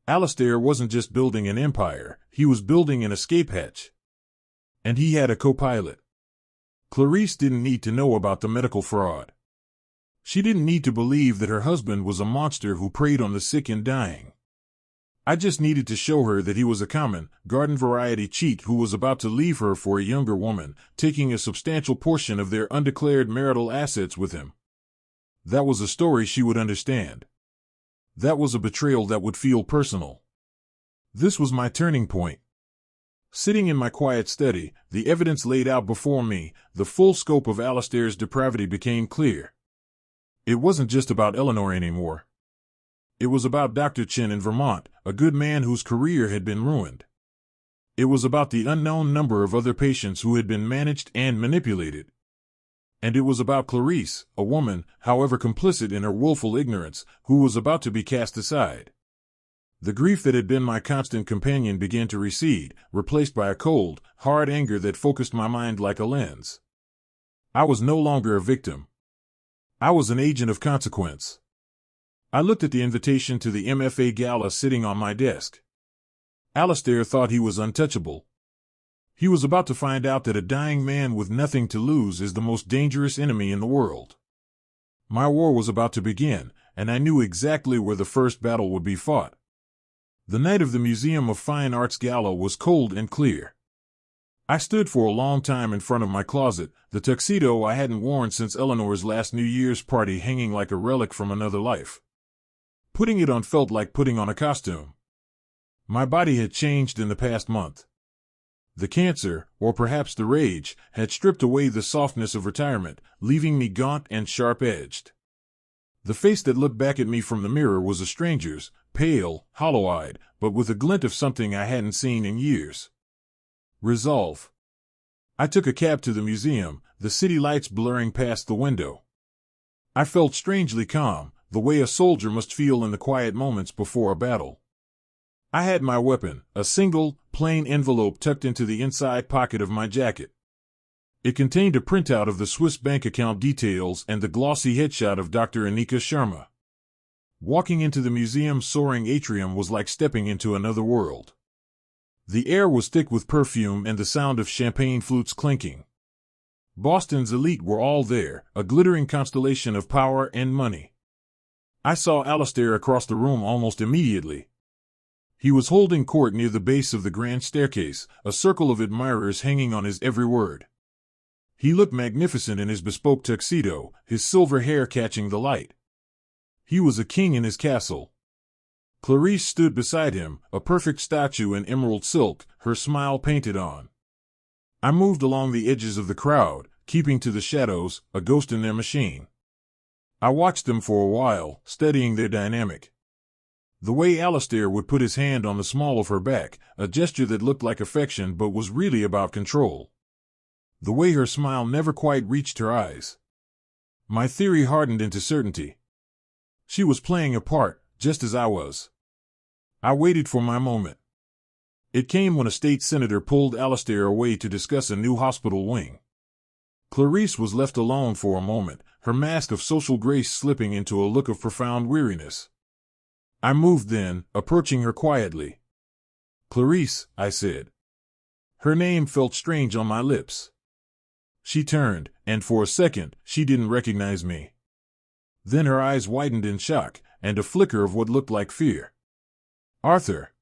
Alistair wasn't just building an empire, he was building an escape hatch. And he had a co-pilot. Clarice didn't need to know about the medical fraud. She didn't need to believe that her husband was a monster who preyed on the sick and dying. I just needed to show her that he was a common, garden-variety cheat who was about to leave her for a younger woman, taking a substantial portion of their undeclared marital assets with him. That was a story she would understand. That was a betrayal that would feel personal. This was my turning point. Sitting in my quiet study, the evidence laid out before me, the full scope of Alistair's depravity became clear. It wasn't just about Eleanor anymore. It was about Dr. Chen in Vermont, a good man whose career had been ruined. It was about the unknown number of other patients who had been managed and manipulated. And it was about Clarice, a woman, however complicit in her willful ignorance, who was about to be cast aside. The grief that had been my constant companion began to recede, replaced by a cold, hard anger that focused my mind like a lens. I was no longer a victim. I was an agent of consequence. I looked at the invitation to the MFA gala sitting on my desk. Alistair thought he was untouchable. He was about to find out that a dying man with nothing to lose is the most dangerous enemy in the world. My war was about to begin, and I knew exactly where the first battle would be fought. The night of the Museum of Fine Arts Gala was cold and clear. I stood for a long time in front of my closet, the tuxedo I hadn't worn since Eleanor's last New Year's party hanging like a relic from another life. Putting it on felt like putting on a costume. My body had changed in the past month. The cancer, or perhaps the rage, had stripped away the softness of retirement, leaving me gaunt and sharp-edged. The face that looked back at me from the mirror was a stranger's, pale, hollow-eyed, but with a glint of something I hadn't seen in years. Resolve. I took a cab to the museum, the city lights blurring past the window. I felt strangely calm, the way a soldier must feel in the quiet moments before a battle. I had my weapon, a single, plain envelope tucked into the inside pocket of my jacket. It contained a printout of the Swiss bank account details and the glossy headshot of Dr. Anika Sharma. Walking into the museum's soaring atrium was like stepping into another world. The air was thick with perfume and the sound of champagne flutes clinking. Boston's elite were all there, a glittering constellation of power and money. I saw Alistair across the room almost immediately. He was holding court near the base of the grand staircase, a circle of admirers hanging on his every word. He looked magnificent in his bespoke tuxedo, his silver hair catching the light. He was a king in his castle. Clarice stood beside him, a perfect statue in emerald silk, her smile painted on. I moved along the edges of the crowd, keeping to the shadows, a ghost in their machine. I watched them for a while, studying their dynamic. The way Alistair would put his hand on the small of her back, a gesture that looked like affection but was really about control. The way her smile never quite reached her eyes. My theory hardened into certainty. She was playing a part, just as I was. I waited for my moment. It came when a state senator pulled Alistair away to discuss a new hospital wing. Clarice was left alone for a moment, her mask of social grace slipping into a look of profound weariness. I moved then, approaching her quietly. "Clarice," I said. Her name felt strange on my lips. She turned, and for a second, she didn't recognize me. Then her eyes widened in shock, and a flicker of what looked like fear. "Arthur!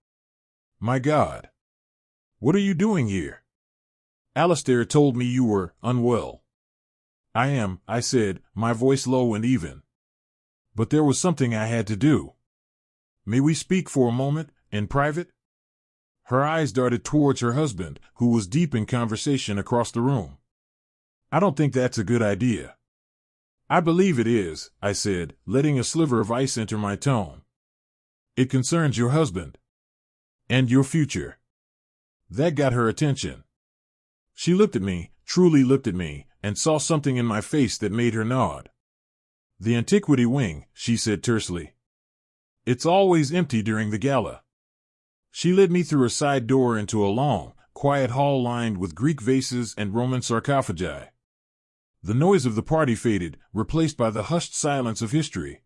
My God! What are you doing here? Alistair told me you were unwell." "I am," I said, my voice low and even. "But there was something I had to do. May we speak for a moment, in private?" Her eyes darted towards her husband, who was deep in conversation across the room. "I don't think that's a good idea." "I believe it is," I said, letting a sliver of ice enter my tone. "It concerns your husband. And your future." That got her attention. She looked at me, truly looked at me, and saw something in my face that made her nod. "The antiquity wing," she said tersely. "It's always empty during the gala." She led me through a side door into a long, quiet hall lined with Greek vases and Roman sarcophagi. The noise of the party faded, replaced by the hushed silence of history.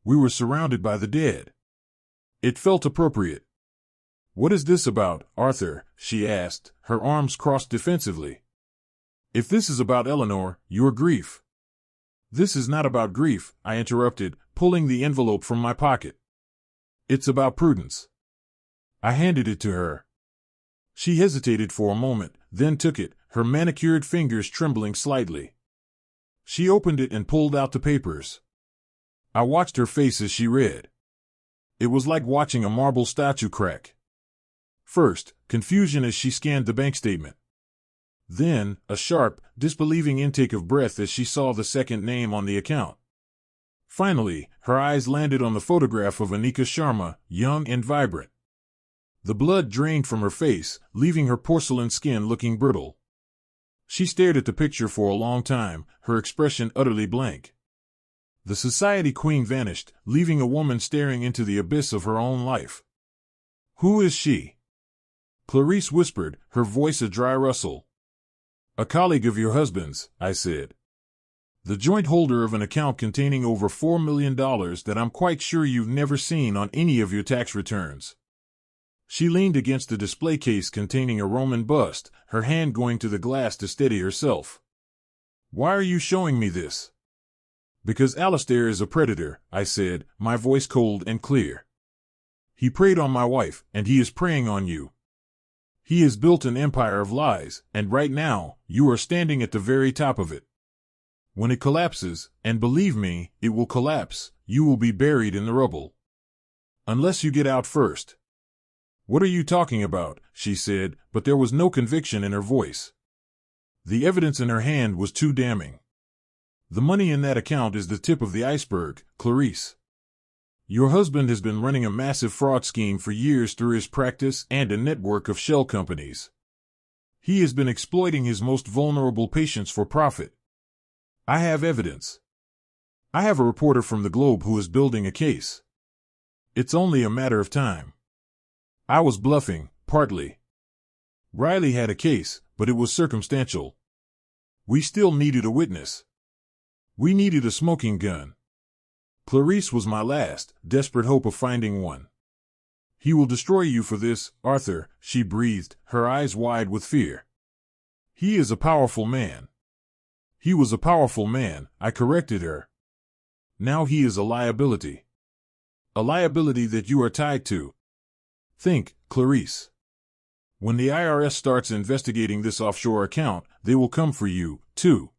We were surrounded by the dead. It felt appropriate. "What is this about, Arthur?" she asked, her arms crossed defensively. "If this is about Eleanor, your grief." "This is not about grief," I interrupted, pulling the envelope from my pocket. "It's about prudence. I handed it to her. She hesitated for a moment, then took it, her manicured fingers trembling slightly. She opened it and pulled out the papers. I watched her face as she read. It was like watching a marble statue crack. First, confusion as she scanned the bank statement. Then, a sharp, disbelieving intake of breath as she saw the second name on the account. Finally, her eyes landed on the photograph of Anika Sharma, young and vibrant. The blood drained from her face, leaving her porcelain skin looking brittle. She stared at the picture for a long time, her expression utterly blank. The society queen vanished, leaving a woman staring into the abyss of her own life. Who is she? Clarice whispered, her voice a dry rustle. A colleague of your husband's, I said. The joint holder of an account containing over $4 million that I'm quite sure you've never seen on any of your tax returns. She leaned against the display case containing a Roman bust, her hand going to the glass to steady herself. Why are you showing me this? Because Alistair is a predator, I said, my voice cold and clear. He preyed on my wife, and he is preying on you. He has built an empire of lies, and right now, you are standing at the very top of it. When it collapses, and believe me, it will collapse, you will be buried in the rubble. Unless you get out first. What are you talking about? She said, but there was no conviction in her voice. The evidence in her hand was too damning. The money in that account is the tip of the iceberg, Clarice. Your husband has been running a massive fraud scheme for years through his practice and a network of shell companies. He has been exploiting his most vulnerable patients for profit. I have evidence. I have a reporter from the Globe who is building a case. It's only a matter of time. I was bluffing, partly. Riley had a case, but it was circumstantial. We still needed a witness. We needed a smoking gun. Clarice was my last, desperate hope of finding one. He will destroy you for this, Arthur, she breathed, her eyes wide with fear. He is a powerful man. He was a powerful man, I corrected her. Now he is a liability. A liability that you are tied to. Think, Clarice. When the IRS starts investigating this offshore account, they will come for you, too.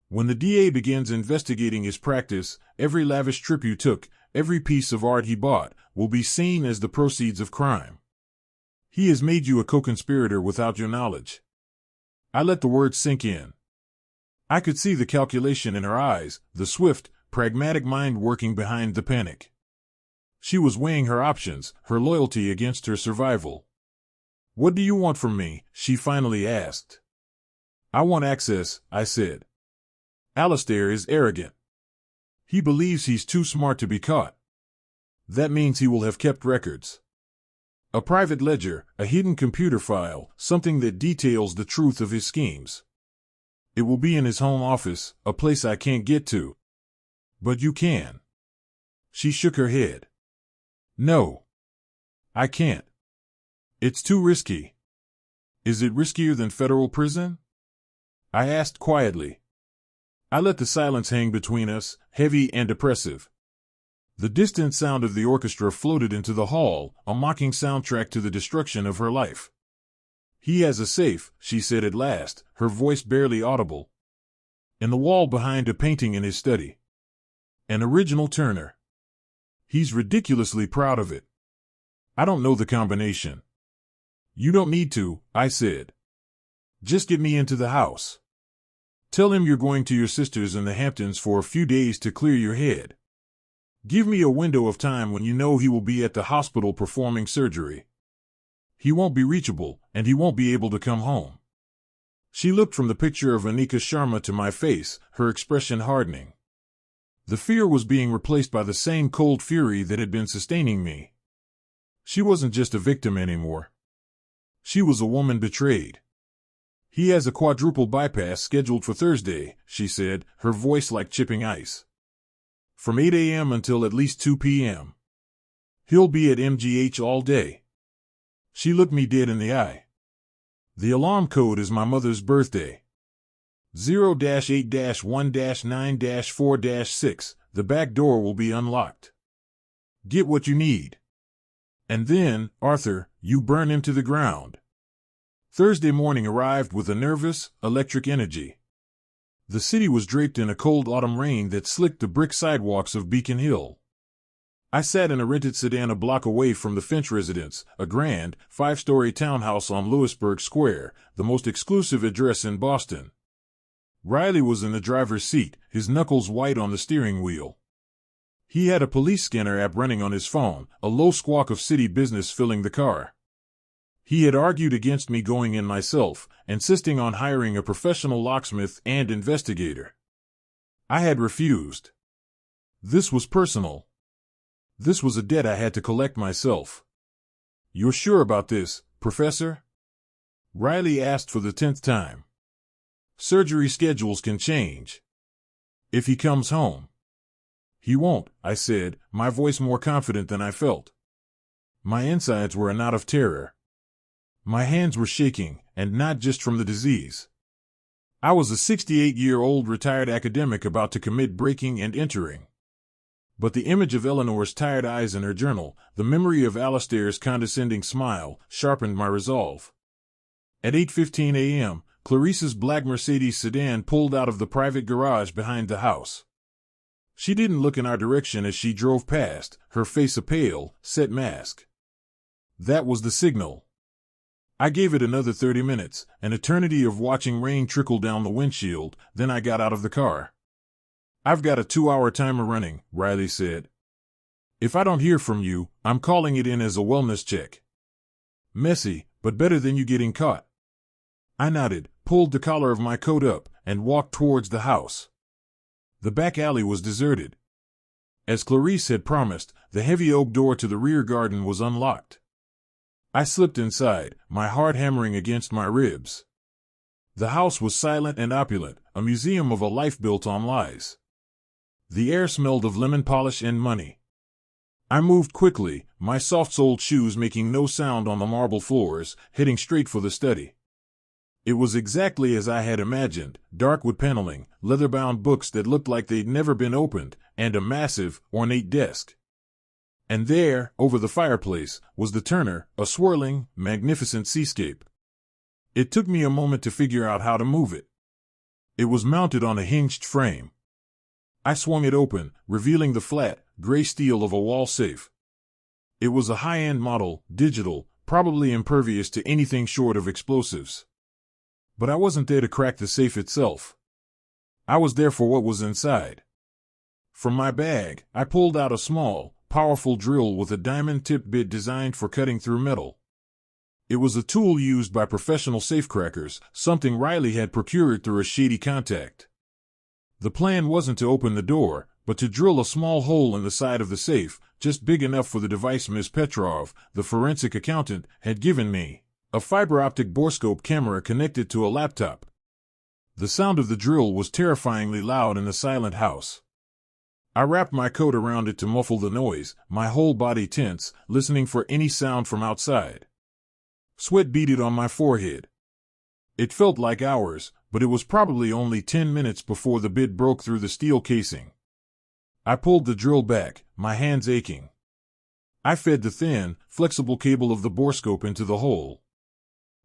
When the DA begins investigating his practice, every lavish trip you took, every piece of art he bought, will be seen as the proceeds of crime. He has made you a co-conspirator without your knowledge. I let the words sink in. I could see the calculation in her eyes, the swift, pragmatic mind working behind the panic. She was weighing her options, her loyalty against her survival. What do you want from me? She finally asked. I want access, I said. Alistair is arrogant. He believes he's too smart to be caught. That means he will have kept records. A private ledger, a hidden computer file, something that details the truth of his schemes. It will be in his home office, a place I can't get to. But you can. She shook her head. No. I can't. It's too risky. Is it riskier than federal prison? I asked quietly. I let the silence hang between us, heavy and oppressive. The distant sound of the orchestra floated into the hall, a mocking soundtrack to the destruction of her life. He has a safe, she said at last, her voice barely audible. In the wall behind a painting in his study. An original Turner. He's ridiculously proud of it. I don't know the combination. You don't need to, I said. Just get me into the house. Tell him you're going to your sister's in the Hamptons for a few days to clear your head. Give me a window of time when you know he will be at the hospital performing surgery. He won't be reachable, and he won't be able to come home. She looked from the picture of Anika Sharma to my face, her expression hardening. The fear was being replaced by the same cold fury that had been sustaining me. She wasn't just a victim anymore. She was a woman betrayed. He has a quadruple bypass scheduled for Thursday, she said, her voice like chipping ice. From 8 a.m. until at least 2 p.m. He'll be at MGH all day. She looked me dead in the eye. The alarm code is my mother's birthday. 0-8-1-9-4-6. The back door will be unlocked. Get what you need. And then, Arthur, you burn him to the ground. Thursday morning arrived with a nervous, electric energy. The city was draped in a cold autumn rain that slicked the brick sidewalks of Beacon Hill. I sat in a rented sedan a block away from the Finch residence, a grand, 5-story townhouse on Lewisburg Square, the most exclusive address in Boston. Riley was in the driver's seat, his knuckles white on the steering wheel. He had a police scanner app running on his phone, a low squawk of city business filling the car. He had argued against me going in myself, insisting on hiring a professional locksmith and investigator. I had refused. This was personal. This was a debt I had to collect myself. You're sure about this, Professor? Riley asked for the 10th time. Surgery schedules can change. If he comes home. He won't, I said, my voice more confident than I felt. My insides were a knot of terror. My hands were shaking, and not just from the disease. I was a 68-year-old retired academic about to commit breaking and entering. But the image of Eleanor's tired eyes in her journal, the memory of Alistair's condescending smile, sharpened my resolve. At 8:15 a.m., Clarice's black Mercedes sedan pulled out of the private garage behind the house. She didn't look in our direction as she drove past, her face a pale, set mask. That was the signal. I gave it another 30 minutes, an eternity of watching rain trickle down the windshield, then I got out of the car. I've got a 2-hour timer running, Riley said. If I don't hear from you, I'm calling it in as a wellness check. Messy, but better than you getting caught. I nodded, pulled the collar of my coat up, and walked towards the house. The back alley was deserted. As Clarice had promised, the heavy oak door to the rear garden was unlocked. I slipped inside, my heart hammering against my ribs. The house was silent and opulent, a museum of a life built on lies. The air smelled of lemon polish and money. I moved quickly, my soft-soled shoes making no sound on the marble floors, heading straight for the study. It was exactly as I had imagined, dark wood paneling, leather-bound books that looked like they'd never been opened, and a massive, ornate desk. And there, over the fireplace, was the Turner, a swirling, magnificent seascape. It took me a moment to figure out how to move it. It was mounted on a hinged frame. I swung it open, revealing the flat, gray steel of a wall safe. It was a high-end model, digital, probably impervious to anything short of explosives. But I wasn't there to crack the safe itself. I was there for what was inside. From my bag, I pulled out a small, powerful drill with a diamond-tipped bit designed for cutting through metal. It was a tool used by professional safecrackers, something Riley had procured through a shady contact. The plan wasn't to open the door, but to drill a small hole in the side of the safe, just big enough for the device Ms. Petrov, the forensic accountant, had given me, a fiber-optic borescope camera connected to a laptop. The sound of the drill was terrifyingly loud in the silent house. I wrapped my coat around it to muffle the noise, my whole body tense, listening for any sound from outside. Sweat beaded on my forehead. It felt like hours, but it was probably only 10 minutes before the bit broke through the steel casing. I pulled the drill back, my hands aching. I fed the thin, flexible cable of the borescope into the hole.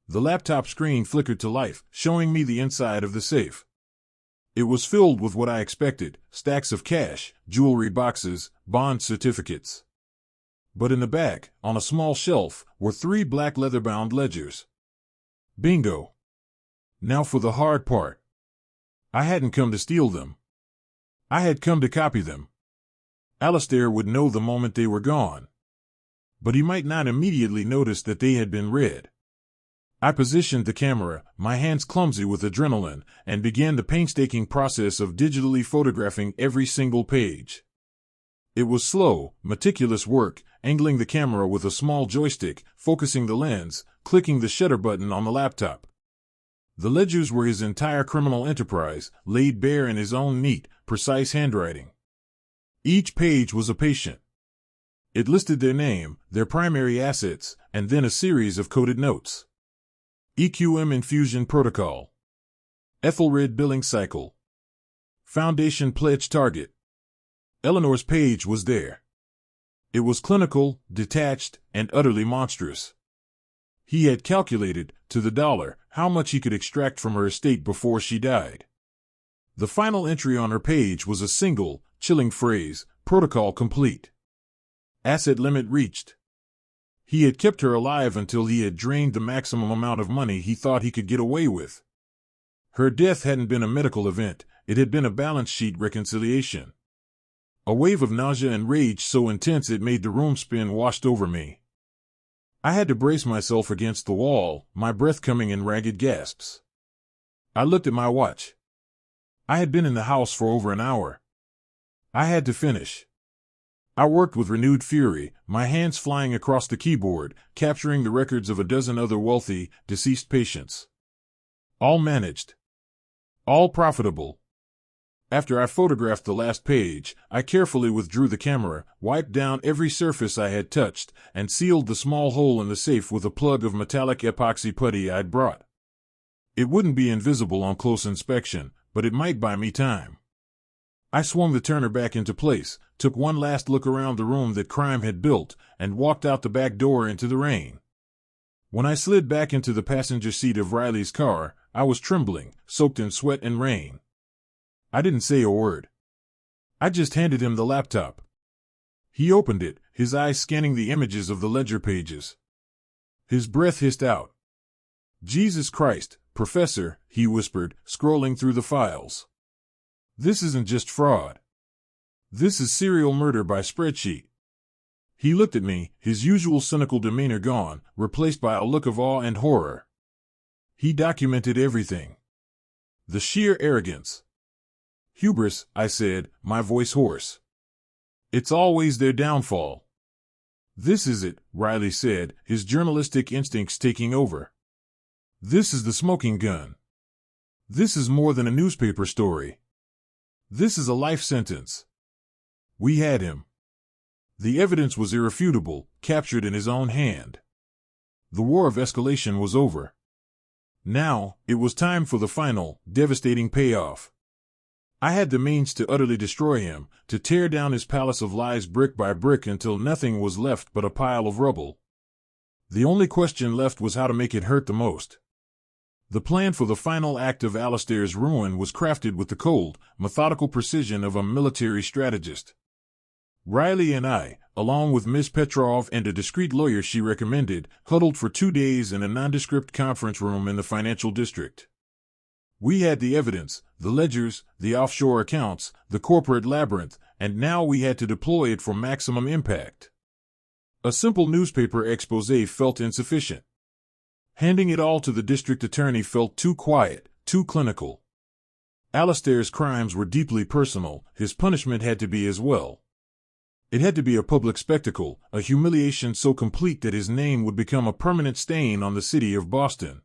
The laptop screen flickered to life, showing me the inside of the safe. It was filled with what I expected, stacks of cash, jewelry boxes, bond certificates. But in the back, on a small shelf, were 3 black leather-bound ledgers. Bingo! Now for the hard part. I hadn't come to steal them. I had come to copy them. Alistair would know the moment they were gone. But he might not immediately notice that they had been read. I positioned the camera, my hands clumsy with adrenaline, and began the painstaking process of digitally photographing every single page. It was slow, meticulous work, angling the camera with a small joystick, focusing the lens, clicking the shutter button on the laptop. The ledgers were his entire criminal enterprise, laid bare in his own neat, precise handwriting. Each page was a patient. It listed their name, their primary assets, and then a series of coded notes. EQM infusion protocol. Ethelred billing cycle. Foundation pledge target. Eleanor's page was there. It was clinical, detached, and utterly monstrous. He had calculated, to the dollar, how much he could extract from her estate before she died. The final entry on her page was a single, chilling phrase, "Protocol complete. Asset limit reached." He had kept her alive until he had drained the maximum amount of money he thought he could get away with. Her death hadn't been a medical event, it had been a balance sheet reconciliation. A wave of nausea and rage so intense it made the room spin washed over me. I had to brace myself against the wall, my breath coming in ragged gasps. I looked at my watch. I had been in the house for over an hour. I had to finish. I worked with renewed fury, my hands flying across the keyboard, capturing the records of a dozen other wealthy, deceased patients. All managed. All profitable. After I photographed the last page, I carefully withdrew the camera, wiped down every surface I had touched, and sealed the small hole in the safe with a plug of metallic epoxy putty I'd brought. It wouldn't be invisible on close inspection, but it might buy me time. I swung the turner back into place, took one last look around the room that crime had built, and walked out the back door into the rain. When I slid back into the passenger seat of Riley's car, I was trembling, soaked in sweat and rain. I didn't say a word. I just handed him the laptop. He opened it, his eyes scanning the images of the ledger pages. His breath hissed out. "Jesus Christ, Professor," he whispered, scrolling through the files. "This isn't just fraud. This is serial murder by spreadsheet." He looked at me, his usual cynical demeanor gone, replaced by a look of awe and horror. He documented everything. The sheer arrogance. "Hubris," I said, my voice hoarse. "It's always their downfall." "This is it," Riley said, his journalistic instincts taking over. "This is the smoking gun. This is more than a newspaper story. This is a life sentence." We had him. The evidence was irrefutable, captured in his own hand. The war of escalation was over. Now, it was time for the final, devastating payoff. I had the means to utterly destroy him, to tear down his palace of lies brick by brick until nothing was left but a pile of rubble. The only question left was how to make it hurt the most. The plan for the final act of Alistair's ruin was crafted with the cold, methodical precision of a military strategist. Riley and I, along with Miss Petrov and a discreet lawyer she recommended, huddled for 2 days in a nondescript conference room in the financial district. We had the evidence, the ledgers, the offshore accounts, the corporate labyrinth, and now we had to deploy it for maximum impact. A simple newspaper exposé felt insufficient. Handing it all to the district attorney felt too quiet, too clinical. Alistair's crimes were deeply personal, his punishment had to be as well. It had to be a public spectacle, a humiliation so complete that his name would become a permanent stain on the city of Boston.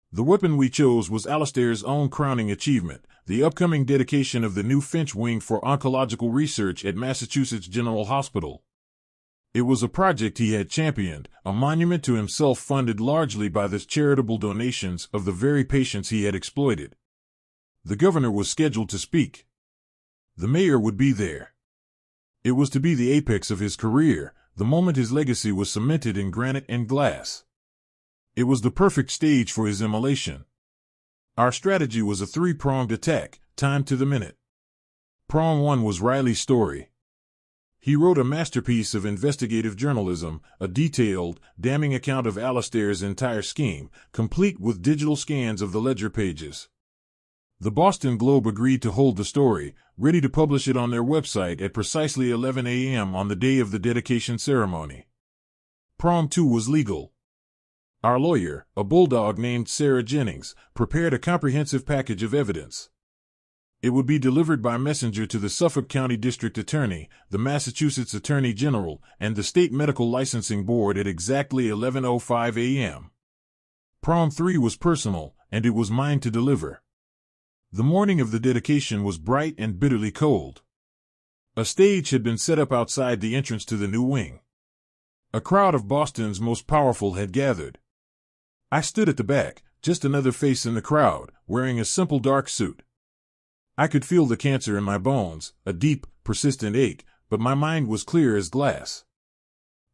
The weapon we chose was Alistair's own crowning achievement, the upcoming dedication of the new Finch Wing for Oncological Research at Massachusetts General Hospital. It was a project he had championed, a monument to himself funded largely by the charitable donations of the very patients he had exploited. The governor was scheduled to speak. The mayor would be there. It was to be the apex of his career, the moment his legacy was cemented in granite and glass. It was the perfect stage for his immolation. Our strategy was a 3-pronged attack, timed to the minute. Prong 1 was Riley's story. He wrote a masterpiece of investigative journalism, a detailed, damning account of Alistair's entire scheme, complete with digital scans of the ledger pages. The Boston Globe agreed to hold the story, ready to publish it on their website at precisely 11 a.m. on the day of the dedication ceremony. Prong 2 was legal. Our lawyer, a bulldog named Sarah Jennings, prepared a comprehensive package of evidence. It would be delivered by messenger to the Suffolk County District Attorney, the Massachusetts Attorney General, and the State Medical Licensing Board at exactly 11:05 a.m. Prong 3 was personal, and it was mine to deliver. The morning of the dedication was bright and bitterly cold. A stage had been set up outside the entrance to the new wing. A crowd of Boston's most powerful had gathered. I stood at the back, just another face in the crowd, wearing a simple dark suit. I could feel the cancer in my bones, a deep, persistent ache, but my mind was clear as glass.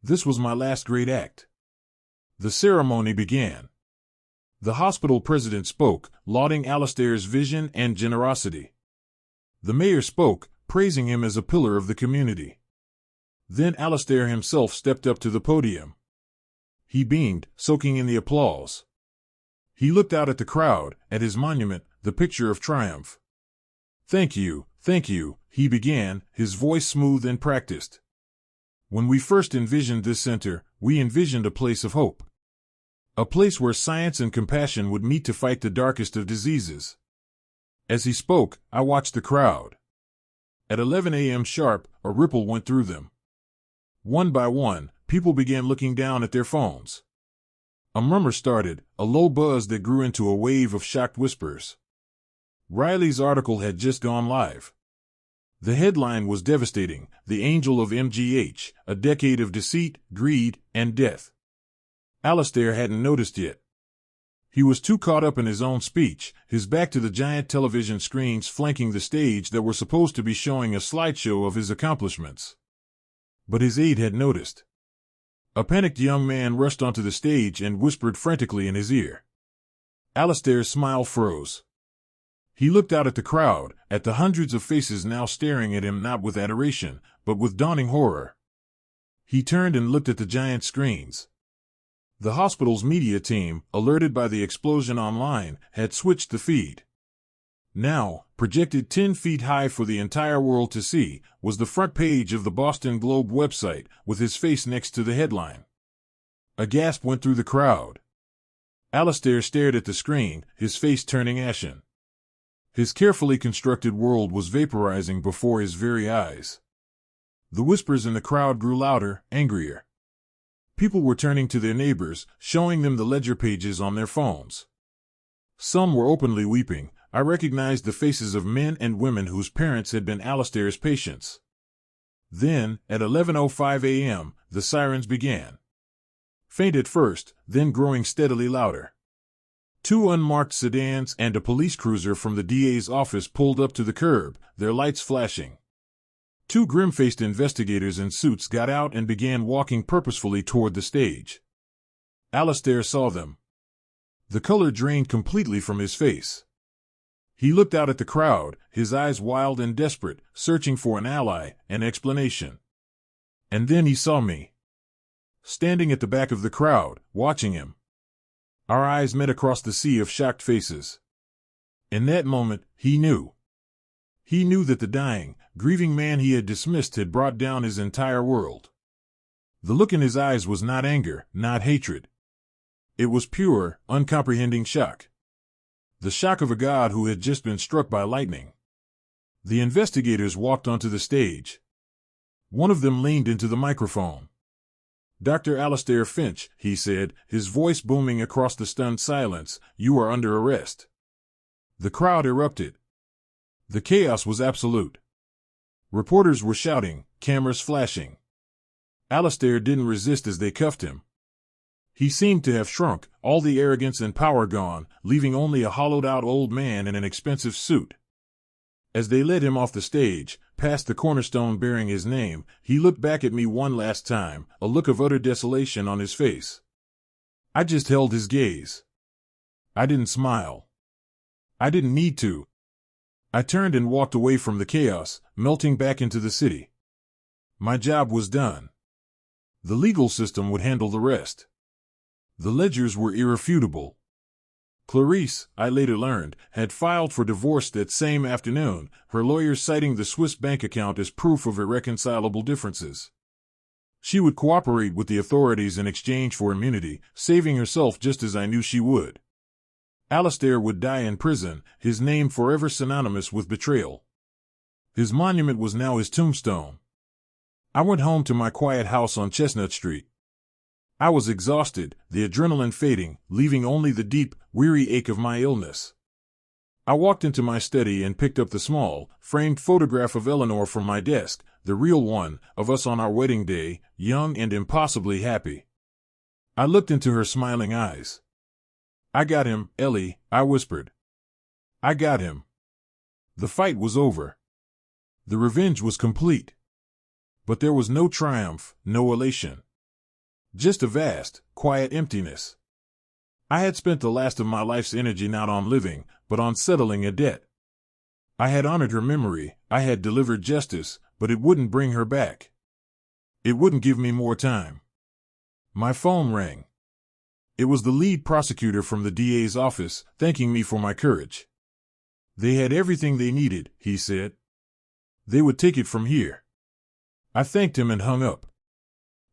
This was my last great act. The ceremony began. The hospital president spoke, lauding Alistair's vision and generosity. The mayor spoke, praising him as a pillar of the community. Then Alistair himself stepped up to the podium. He beamed, soaking in the applause. He looked out at the crowd, at his monument, the picture of triumph. Thank you, he began, his voice smooth and practiced. When we first envisioned this center, we envisioned a place of hope. A place where science and compassion would meet to fight the darkest of diseases. As he spoke, I watched the crowd. At 11 a.m. sharp, a ripple went through them. One by one, people began looking down at their phones. A murmur started, a low buzz that grew into a wave of shocked whispers. Riley's article had just gone live. The headline was devastating: The Angel of MGH, a decade of deceit, greed, and death. Alistair hadn't noticed yet. He was too caught up in his own speech, his back to the giant television screens flanking the stage that were supposed to be showing a slideshow of his accomplishments. But his aide had noticed. A panicked young man rushed onto the stage and whispered frantically in his ear. Alistair's smile froze. He looked out at the crowd, at the hundreds of faces now staring at him not with adoration, but with dawning horror. He turned and looked at the giant screens. The hospital's media team, alerted by the explosion online, had switched the feed. Now, projected 10 feet high for the entire world to see, was the front page of the Boston Globe website, with his face next to the headline. A gasp went through the crowd. Alistair stared at the screen, his face turning ashen. His carefully constructed world was vaporizing before his very eyes. The whispers in the crowd grew louder, angrier. People were turning to their neighbors, showing them the ledger pages on their phones. Some were openly weeping. I recognized the faces of men and women whose parents had been Alistair's patients. Then, at 11:05 a.m., the sirens began. Faint at first, then growing steadily louder. 2 unmarked sedans and a police cruiser from the DA's office pulled up to the curb, their lights flashing. 2 grim-faced investigators in suits got out and began walking purposefully toward the stage. Alistair saw them. The color drained completely from his face. He looked out at the crowd, his eyes wild and desperate, searching for an ally, an explanation. And then he saw me. Standing at the back of the crowd, watching him. Our eyes met across the sea of shocked faces. In that moment, he knew. He knew that the dying, grieving man he had dismissed had brought down his entire world. The look in his eyes was not anger, not hatred. It was pure, uncomprehending shock. The shock of a god who had just been struck by lightning. The investigators walked onto the stage. One of them leaned into the microphone. "Dr. Alistair Finch," he said, his voice booming across the stunned silence, "you are under arrest." The crowd erupted. The chaos was absolute. Reporters were shouting, cameras flashing. Alistair didn't resist as they cuffed him. He seemed to have shrunk, all the arrogance and power gone, leaving only a hollowed-out old man in an expensive suit. As they led him off the stage, past the cornerstone bearing his name, he looked back at me one last time, a look of utter desolation on his face. I just held his gaze. I didn't smile. I didn't need to. I turned and walked away from the chaos, melting back into the city. My job was done. The legal system would handle the rest. The ledgers were irrefutable. Clarice, I later learned, had filed for divorce that same afternoon, her lawyers citing the Swiss bank account as proof of irreconcilable differences. She would cooperate with the authorities in exchange for immunity, saving herself just as I knew she would. Alistair would die in prison, his name forever synonymous with betrayal. His monument was now his tombstone. I went home to my quiet house on Chestnut Street. I was exhausted, the adrenaline fading, leaving only the deep, weary ache of my illness. I walked into my study and picked up the small, framed photograph of Eleanor from my desk, the real one, of us on our wedding day, young and impossibly happy. I looked into her smiling eyes. "I got him, Ellie," I whispered. "I got him." The fight was over. The revenge was complete. But there was no triumph, no elation. Just a vast, quiet emptiness. I had spent the last of my life's energy not on living, but on settling a debt. I had honored her memory, I had delivered justice, but it wouldn't bring her back. It wouldn't give me more time. My phone rang. It was the lead prosecutor from the DA's office, thanking me for my courage. They had everything they needed, he said. They would take it from here. I thanked him and hung up.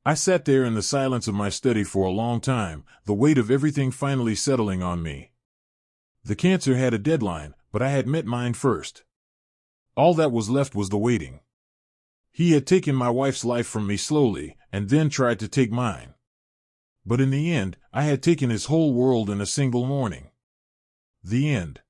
I sat there in the silence of my study for a long time, the weight of everything finally settling on me. The cancer had a deadline, but I had met mine first. All that was left was the waiting. He had taken my wife's life from me slowly, and then tried to take mine. But in the end, I had taken his whole world in a single morning. The end.